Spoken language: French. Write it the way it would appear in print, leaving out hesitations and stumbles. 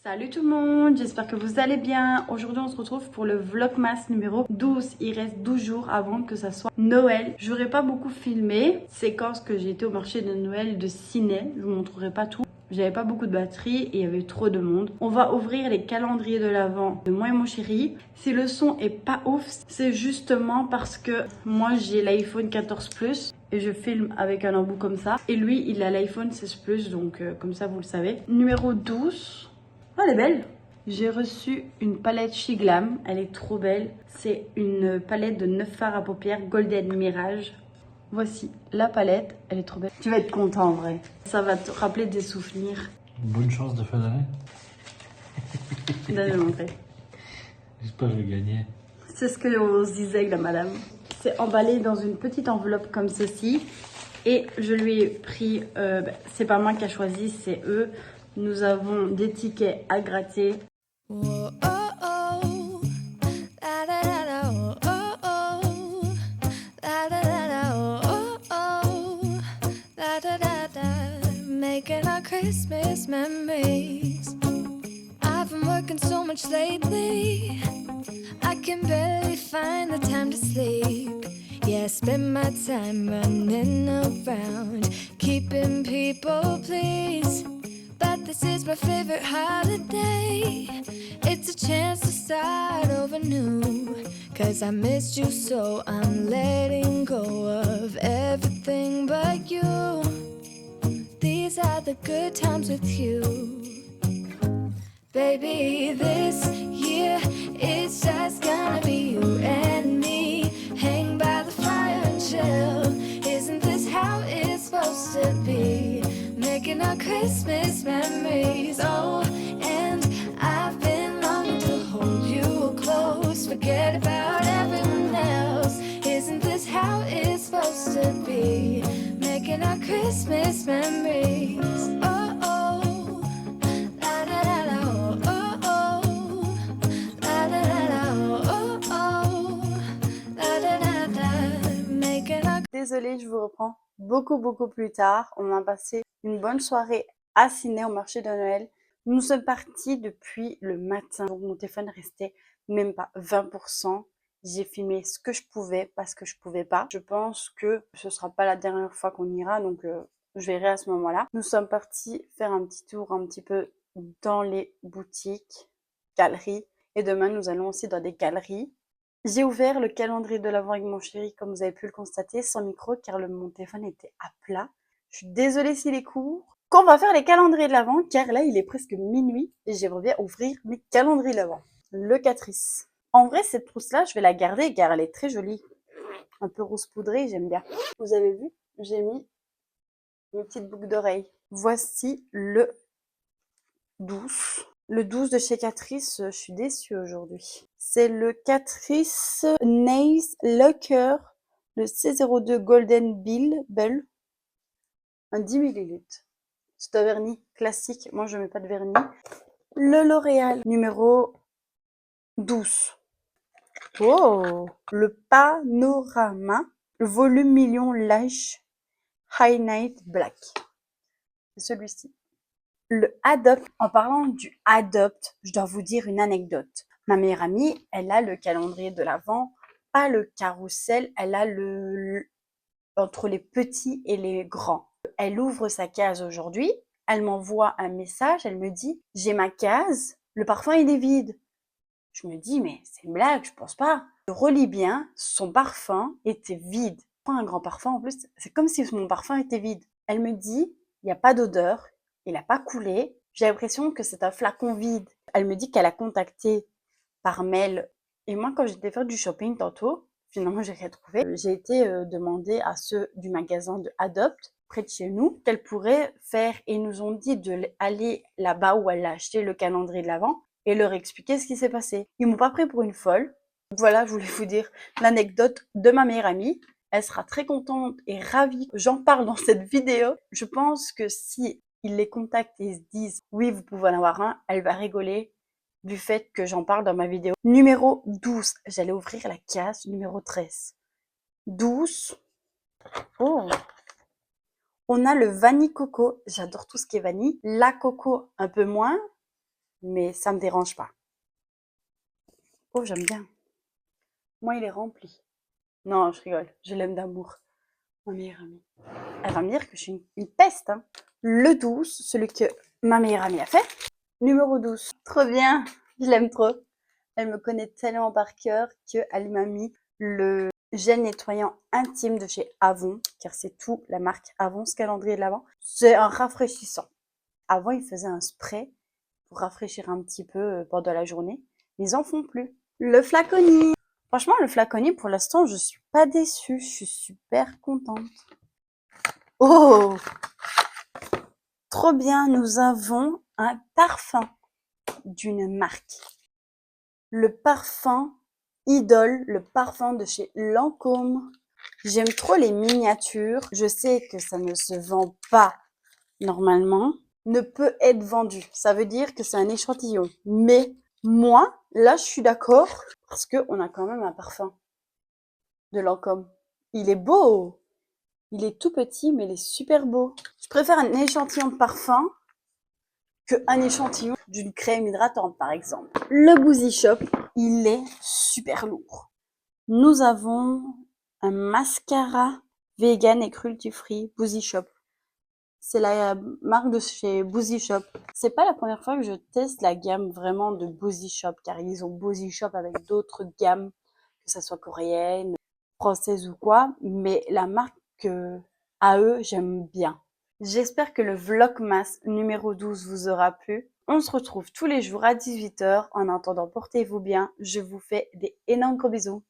Salut tout le monde, j'espère que vous allez bien. Aujourd'hui on se retrouve pour le Vlogmas numéro 12. Il reste 12 jours avant que ça soit Noël. J'aurais pas beaucoup filmé, séquence que j'ai été au marché de Noël de Ciné. Je vous montrerai pas tout. J'avais pas beaucoup de batterie et il y avait trop de monde. On va ouvrir les calendriers de l'Avent de moi et mon chéri. Si le son est pas ouf, c'est justement parce que moi j'ai l'iPhone 14 Plus et je filme avec un embout comme ça. Et lui il a l'iPhone 16 Plus, donc comme ça vous le savez. Numéro 12. Oh, elle est belle. J'ai reçu une palette Chez Glam. Elle est trop belle. C'est une palette de 9 fards à paupières Golden Mirage. Voici la palette. Elle est trop belle. Tu vas être content en vrai. Ça va te rappeler des souvenirs. Bonne chance de fin d'année. Là, je vais montrer. J'espère que je vais gagner. C'est ce que on se disait avec la madame. C'est emballé dans une petite enveloppe comme ceci. Et je lui ai pris... c'est pas moi qui a choisi, c'est eux. Nous avons des tickets à gratter. Whoa, oh, oh. La, la, la, la, oh, oh, oh. La, la, la, la, oh, oh, oh. La, da, da, da. Making our Christmas memories. I've been working so much lately, I can barely find the time to sleep. Yeah, I spend my time running around, keeping people pleased. But this is my favorite holiday. It's a chance to start over new. 'Cause I missed you so I'm letting go of everything but you. These are the good times with you. Baby, this year it's just gonna be you and me. Hang by the fire and chill. Isn't this how it's supposed to be? Making our Christmas memories. Oh, and I've been longing to hold you close. Forget about everyone else. Isn't this how it's supposed to be? Making our Christmas memories. Oh, oh. La, da, da, da, oh, oh, oh. La, da, da, da, oh, oh, oh. La, da, da, da. Making our... Désolée, je vous reprends beaucoup plus tard. On a passé une bonne soirée à Ciné au marché de Noël. Nous sommes partis depuis le matin. Donc mon téléphone restait même pas 20%. J'ai filmé ce que je pouvais parce que je pouvais pas. Je pense que ce sera pas la dernière fois qu'on ira, donc je verrai à ce moment-là. Nous sommes partis faire un petit tour un petit peu dans les boutiques, galeries. Et demain, nous allons aussi dans des galeries. J'ai ouvert le calendrier de l'Avent avec mon chéri, comme vous avez pu le constater, sans micro, car mon téléphone était à plat. Je suis désolée s'il est court. Qu'on va faire les calendriers de l'Avent, car là, il est presque minuit, et j'aimerais bien ouvrir mes calendriers de l'Avent. Le Catrice. En vrai, cette trousse-là, je vais la garder, car elle est très jolie. Un peu rose poudré, j'aime bien. Vous avez vu, j'ai mis une petite boucle d'oreille. Voici le 12. Le 12 de chez Catrice, je suis déçue aujourd'hui. C'est le Catrice Nails Locker, le C02 Golden Bull, un 10 ml. C'est un vernis classique, moi je mets pas de vernis. Le L'Oréal numéro 12. Oh, le Panorama, le volume million Lash High Night Black. C'est celui-ci. Le Adopt. En parlant du Adopt, je dois vous dire une anecdote. Ma meilleure amie, elle a le calendrier de l'Avent, pas le carrousel, elle a entre les petits et les grands. Elle ouvre sa case aujourd'hui, elle m'envoie un message, elle me dit « J'ai ma case, le parfum il est vide ». Je me dis « Mais c'est une blague, je pense pas ». Je relis bien, son parfum était vide. Pas un grand parfum en plus, c'est comme si mon parfum était vide. Elle me dit « Il n'y a pas d'odeur ». Il n'a pas coulé. J'ai l'impression que c'est un flacon vide. Elle me dit qu'elle a contacté par mail. Et moi, quand j'étais faire du shopping tantôt, finalement, j'ai rien trouvé. J'ai été demander à ceux du magasin de Adopt, près de chez nous, qu'elle pourrait faire. Et ils nous ont dit d'aller là-bas où elle a acheté le calendrier de l'Avent et leur expliquer ce qui s'est passé. Ils m'ont pas pris pour une folle. Voilà, je voulais vous dire l'anecdote de ma meilleure amie. Elle sera très contente et ravie que j'en parle dans cette vidéo. Je pense que si ils les contactent et ils se disent « Oui, vous pouvez en avoir un », elle va rigoler du fait que j'en parle dans ma vidéo. Numéro 12. J'allais ouvrir la case numéro 13. 12. Oh. On a le vanille coco. J'adore tout ce qui est vanille. La coco, un peu moins. mais ça me dérange pas. Oh, j'aime bien. Moi, il est rempli. Non, je rigole. Je l'aime d'amour. Ma meilleure amie. Elle va me dire que je suis une peste. Hein. Le 12, celui que ma meilleure amie a fait. Numéro 12. Trop bien. Je l'aime trop. Elle me connaît tellement par cœur qu'elle m'a mis le gel nettoyant intime de chez Avon, car c'est tout la marque Avon, ce calendrier de l'Avent. C'est un rafraîchissant. Avant, ils faisaient un spray pour rafraîchir un petit peu pendant la journée, mais ils en font plus. Le flaconi. Franchement, le flaconi, pour l'instant, je suis pas déçue. Je suis super contente. Oh! Trop bien, nous avons un parfum d'une marque. Le parfum Idole, le parfum de chez Lancôme. J'aime trop les miniatures. Je sais que ça ne se vend pas normalement. Ne peut être vendu. Ça veut dire que c'est un échantillon. Mais moi, là, je suis d'accord parce qu'on a quand même un parfum de Lancôme. Il est beau. Il est tout petit, mais il est super beau. Je préfère un échantillon de parfum qu'un échantillon d'une crème hydratante, par exemple. Le Boozy Shop, il est super lourd. Nous avons un mascara vegan et cruelty-free Boozy Shop. C'est la marque de chez Boozy Shop. C'est pas la première fois que je teste la gamme vraiment de Boozy Shop, car ils ont Boozy Shop avec d'autres gammes, que ça soit coréenne, française ou quoi, mais la marque à eux, j'aime bien. J'espère que le Vlogmas numéro 12 vous aura plu. On se retrouve tous les jours à 18h. En attendant, portez-vous bien. Je vous fais des énormes gros bisous.